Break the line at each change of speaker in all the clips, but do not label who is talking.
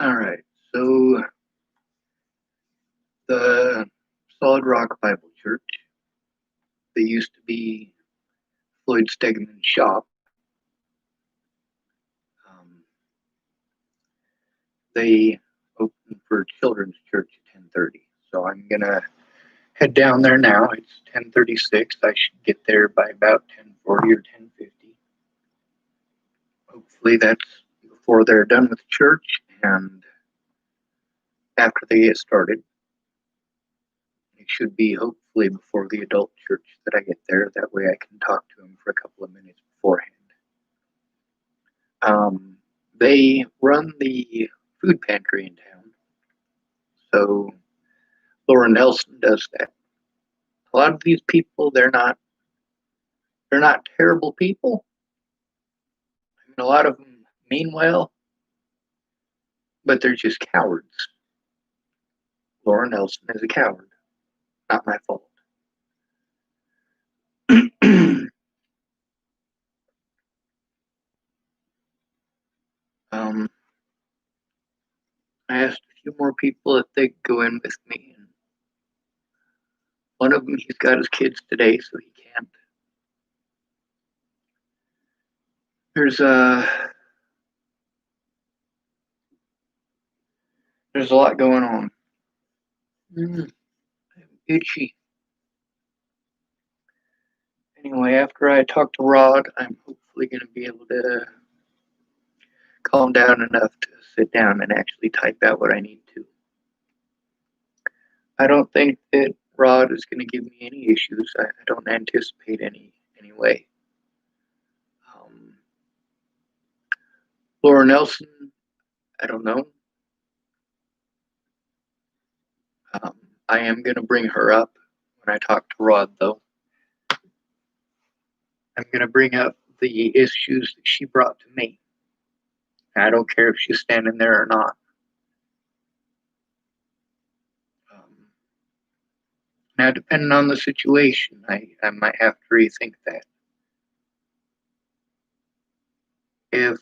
All right. So the Solid Rock Bible Church, they used to be Floyd Stegman's shop. Um, they opened for Children's Church at 10:30. So I'm gonna head down there now. It's 10:36. I should get there by about 10:40 or 10:50. Hopefully that's before they're done with church and after they get started. It should be hopefully before the adult church that I get there. That way I can talk to them for a couple of minutes beforehand. Um, they run the food pantry in town, so Laura Nelson does that. A lot of these people, they're not terrible people. I mean, a lot of them mean well, but they're just cowards. Laura Nelson is a coward, not my fault. um, I asked a few more people if they could go in with me, and one of them he's got his kids today, so he can't. There's there's a lot going on. Mm, itchy. Anyway, after I talk to Rod, I'm hopefully going to be able to calm down enough to sit down and actually type out what I need to. I don't think that Rod is going to give me any issues. I don't anticipate any anyway. Um, Laura Nelson, I don't know. Um, I am going to bring her up when I talk to Rod, though. I'm going to bring up the issues that she brought to me. I don't care if she's standing there or not. Um, Now, depending on the situation, I might have to rethink that. If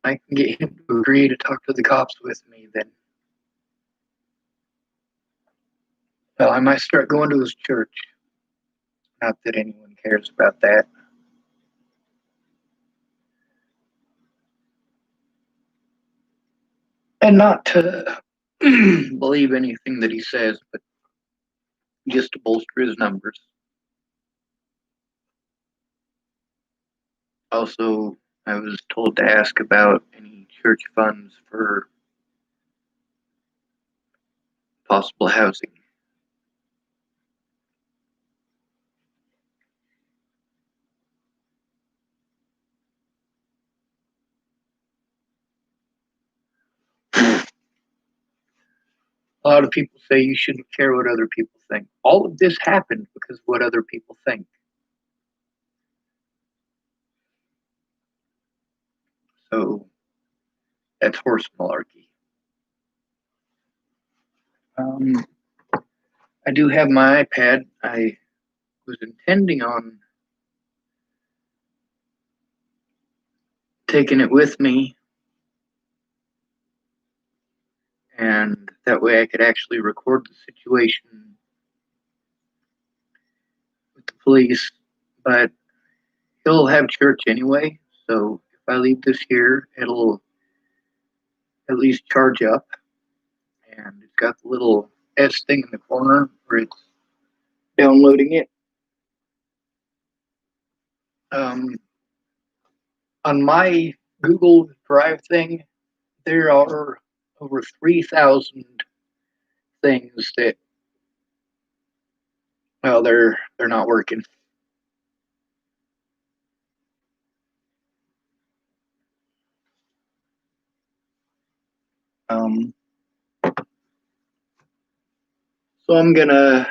I can get him to agree to talk to the cops with me, then, well, I might start going to his church. Not that anyone cares about that. And not to believe anything that he says, but just to bolster his numbers. Also, I was told to ask about any church funds for possible housing. A lot of people say you shouldn't care what other people think. All of this happened because of what other people think. So that's horse malarkey. Um, I do have my iPad. I was intending on taking it with me, and that way I could actually record the situation with the police. But he'll have church anyway, so if I leave this here, it'll at least charge up. And it's got the little S thing in the corner where it's downloading it. Um, on my Google Drive thing, there are over 3,000 things that, well, they're not working. Um, so I'm gonna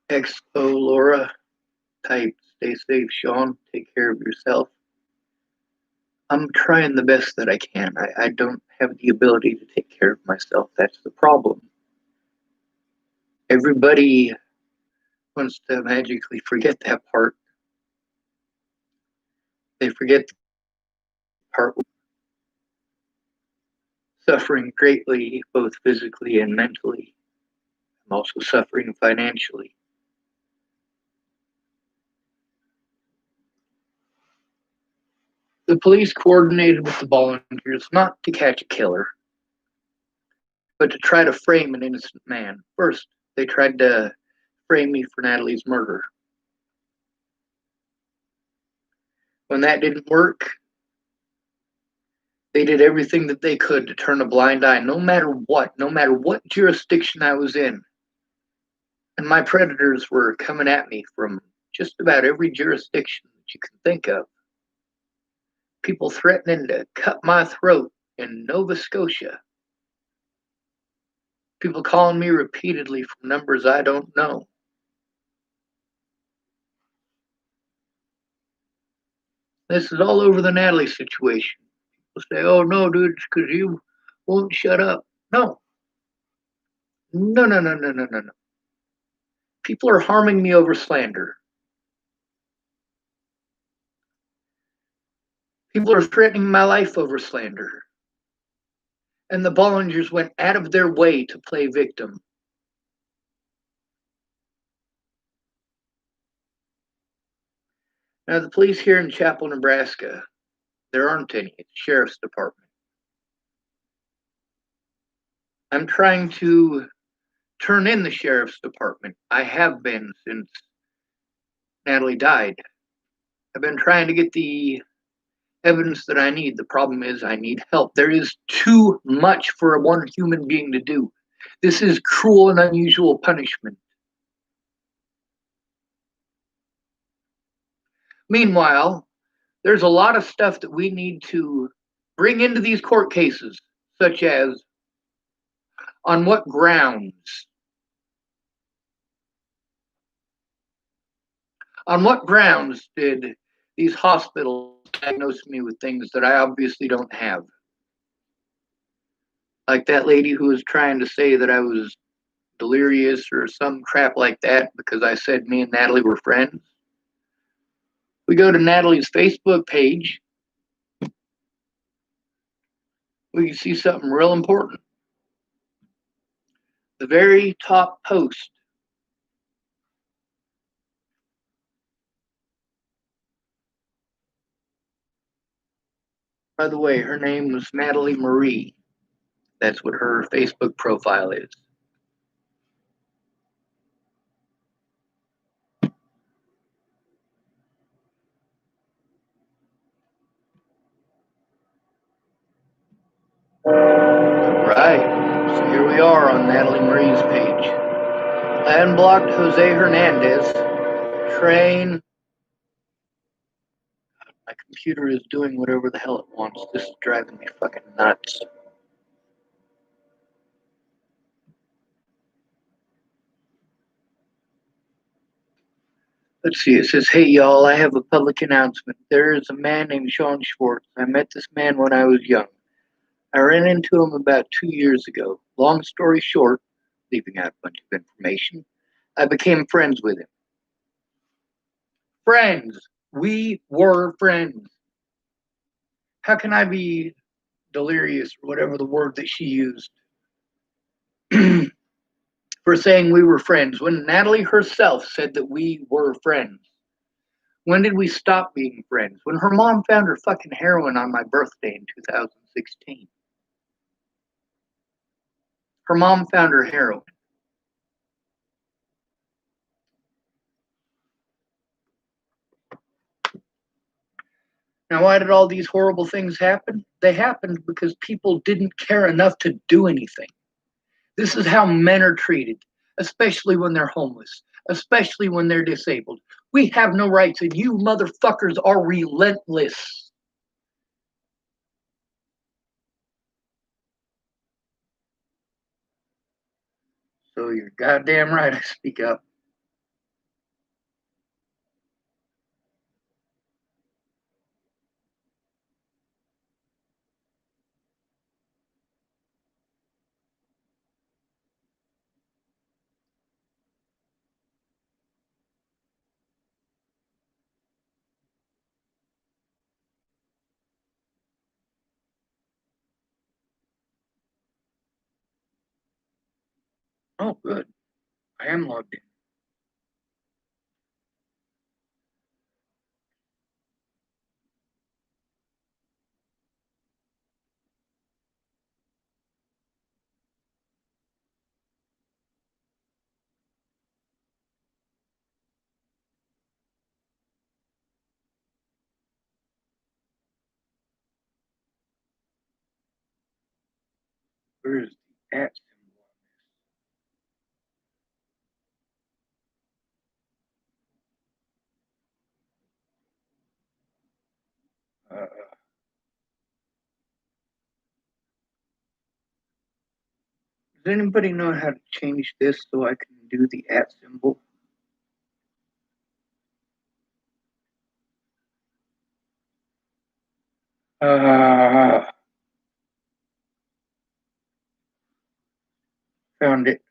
expo Laura, type stay safe, Sean, take care of yourself. I'm trying the best that I can. I don't have the ability to take care of myself. That's the problem. Everybody wants to magically forget that part. They forget the part suffering greatly, both physically and mentally. I'm also suffering financially. The police coordinated with the volunteers not to catch a killer, but to try to frame an innocent man. First, they tried to frame me for Natalie's murder. When that didn't work, they did everything that they could to turn a blind eye, no matter what jurisdiction I was in. And my predators were coming at me from just about every jurisdiction that you can think of. People threatening to cut my throat in Nova Scotia. People calling me repeatedly from numbers I don't know. This is all over the Natalie situation. People say, oh no, dude, it's because you won't shut up. No. No, no, no, no, no, no, no. People are harming me over slander. People are threatening my life over slander. And the Bollingers went out of their way to play victim. Now, the police here in Chapel, Nebraska, there aren't any. It's the sheriff's department. I'm trying to turn in the sheriff's department. I have been since Natalie died. I've been trying to get the evidence that I need. The problem is I need help. There is too much for one human being to do. This is cruel and unusual punishment. Meanwhile, there's a lot of stuff that we need to bring into these court cases, such as on what grounds? On what grounds did these hospitals diagnose me with things that I obviously don't have? Like that lady who was trying to say that I was delirious or some crap like that because I said me and Natalie were friends. We go to Natalie's Facebook page, we can see something real important. The very top post. By the way, her name was Natalie Marie. That's what her Facebook profile is. Right. So here we are on Natalie Marie's page. Landblocked Jose Hernandez. Train. My computer is doing whatever the hell it wants. This is driving me fucking nuts. Let's see. It says, hey, y'all, I have a public announcement. There is a man named Sean Schwartz. I met this man when I was young. I ran into him about 2 years ago. Long story short, leaving out a bunch of information, I became friends with him. Friends. We were friends. How can I be delirious or whatever the word that she used for saying we were friends when Natalie herself said that we were friends? When did we stop being friends? When her mom found her fucking heroin on my birthday in 2016. Her mom found her heroin. Now, why did all these horrible things happen? They happened because people didn't care enough to do anything. This is how men are treated, especially when they're homeless, especially when they're disabled. We have no rights, and you motherfuckers are relentless. So you're goddamn right I speak up. Oh, good. I am logged in. Where is the at symbol? Does anybody know how to change this so I can do the at symbol? Uh, Found it.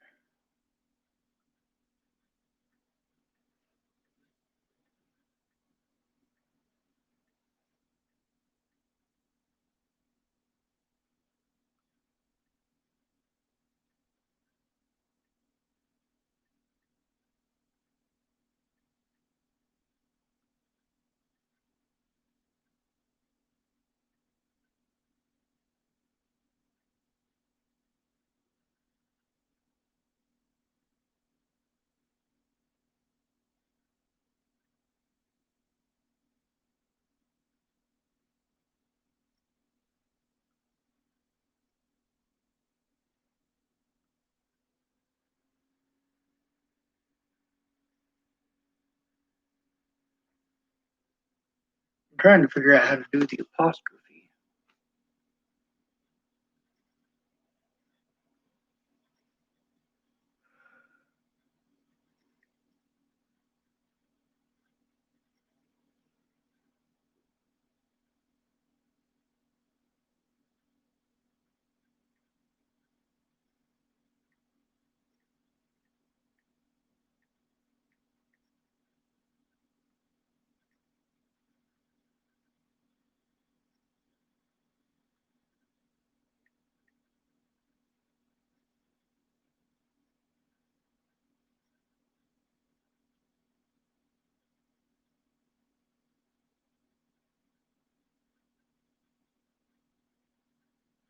I'm trying to figure out how to do the apostrophe.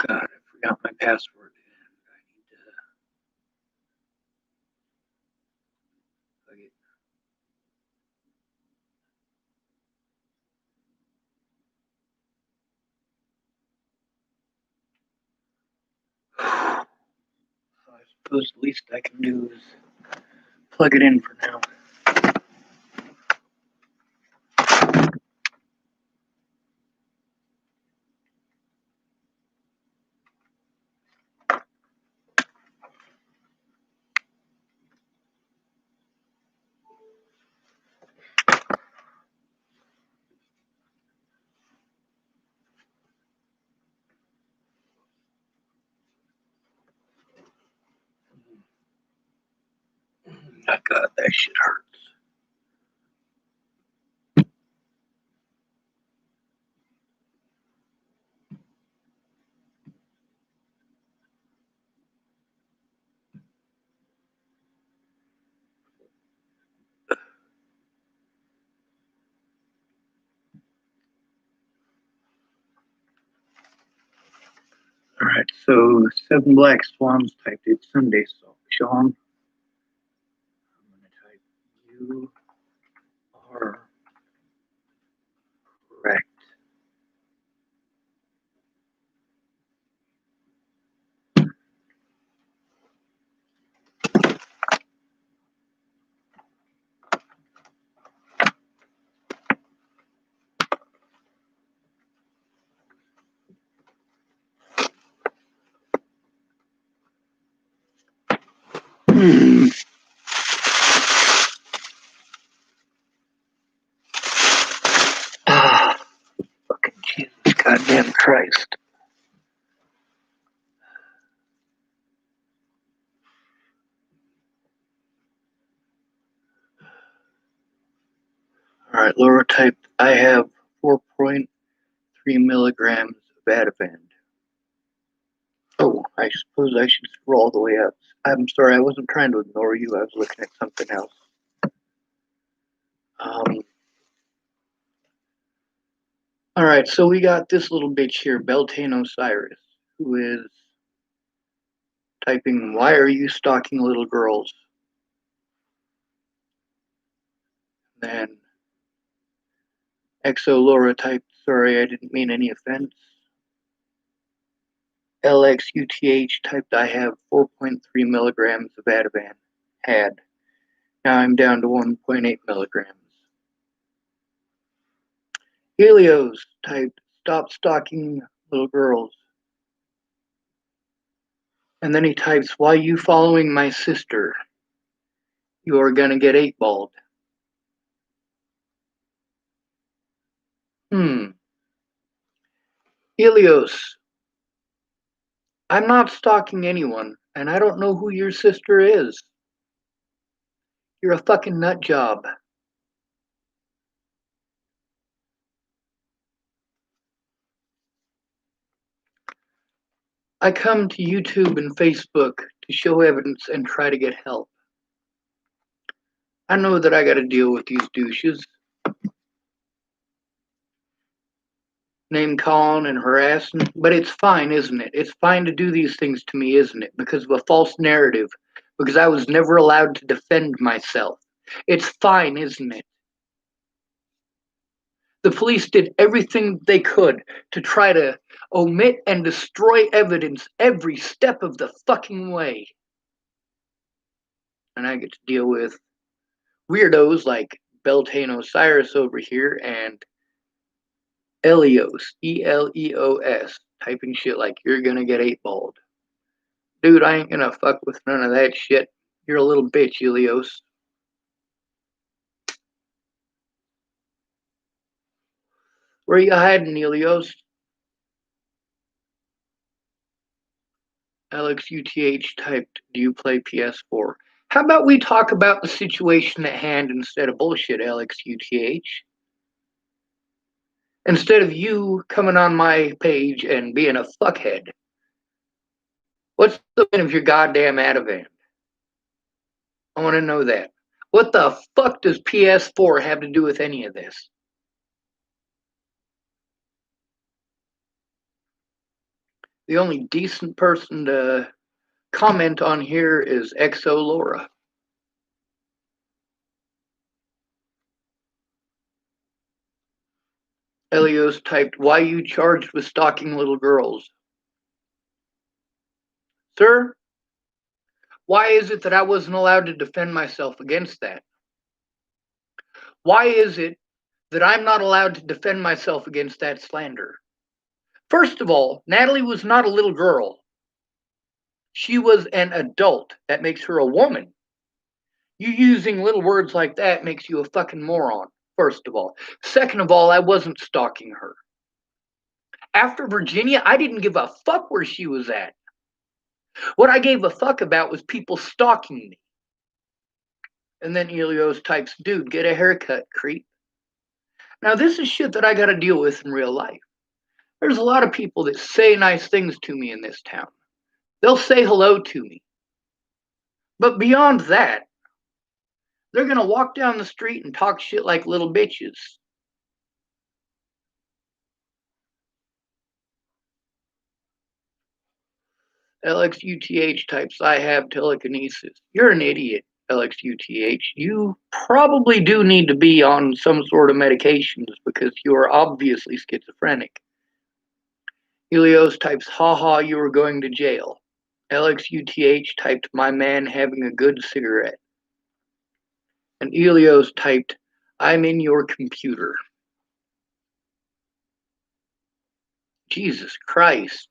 God, I forgot my password. I need to I suppose the least I can do is plug it in for now. Oh, God, that shit hurts. All right, so 7 black swans typed it Sunday, so Sean, I'm going to type you are correct. Ah, fucking Jesus, goddamn Christ. All right, Laura typed, I have 4.3 milligrams of Ativan. Oh, I suppose I should scroll all the way up. I'm sorry, I wasn't trying to ignore you. I was looking at something else. Um, all right, so we got this little bitch here, Beltane Osiris, who is typing, "Why are you stalking little girls?" Then Exo Laura typed, "Sorry, I didn't mean any offense." LXUTH typed, "I have 4.3 milligrams of Ativan. Had. Now I'm down to 1.8 milligrams." Helios typed, "Stop stalking little girls." And then he types, "Why you following my sister? You are gonna get 8-balled." Hmm. Helios, I'm not stalking anyone, and I don't know who your sister is. You're a fucking nut job. I come to YouTube and Facebook to show evidence and try to get help. I know that I gotta deal with these douches, name calling and harassing, but it's fine, isn't it? It's fine to do these things to me, isn't it? Because of a false narrative, because I was never allowed to defend myself. It's fine, isn't it? The police did everything they could to try to omit and destroy evidence every step of the fucking way. And I get to deal with weirdos like Beltane Osiris over here and Elios, Eleos, typing shit like, "You're gonna get 8-balled." Dude, I ain't gonna fuck with none of that shit. You're a little bitch, Elios. Where you hiding, Elios? LXUTH typed, "Do you play PS4?" How about we talk about the situation at hand instead of bullshit, LXUTH? Instead of you coming on my page and being a fuckhead. What's the point of your goddamn Ativan? I want to know that. What the fuck does PS4 have to do with any of this? The only decent person to comment on here is Exo Laura. Elios typed, "Why you charged with stalking little girls?" Sir, why is it that I wasn't allowed to defend myself against that? Why is it that I'm not allowed to defend myself against that slander? First of all, Natalie was not a little girl. She was an adult. That makes her a woman. You using little words like that makes you a fucking moron, first of all. Second of all, I wasn't stalking her. After Virginia, I didn't give a fuck where she was at. What I gave a fuck about was people stalking me. And then Elios types, "Dude, get a haircut, creep." Now, this is shit that I got to deal with in real life. There's a lot of people that say nice things to me in this town. They'll say hello to me. But beyond that, they're going to walk down the street and talk shit like little bitches. LXUTH types, "I have telekinesis." You're an idiot, LXUTH. You probably do need to be on some sort of medications because you are obviously schizophrenic. Helios types, "Haha, you are going to jail." LXUTH typed, "My man having a good cigarette." And Elios typed, "I'm in your computer." Jesus Christ.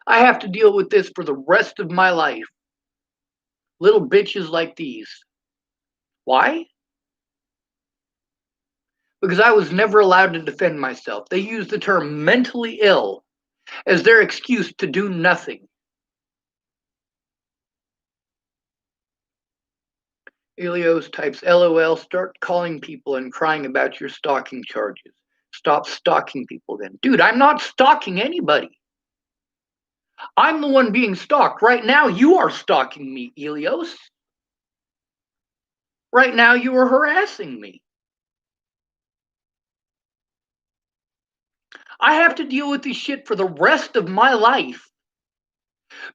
I have to deal with this for the rest of my life. Little bitches like these. Why? Because I was never allowed to defend myself. They use the term mentally ill as their excuse to do nothing. Elios types, "LOL, start calling people and crying about your stalking charges." Stop stalking people then. Dude, I'm not stalking anybody. I'm the one being stalked. Right now, you are stalking me, Elios. Right now, you are harassing me. I have to deal with this shit for the rest of my life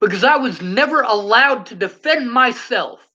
because I was never allowed to defend myself.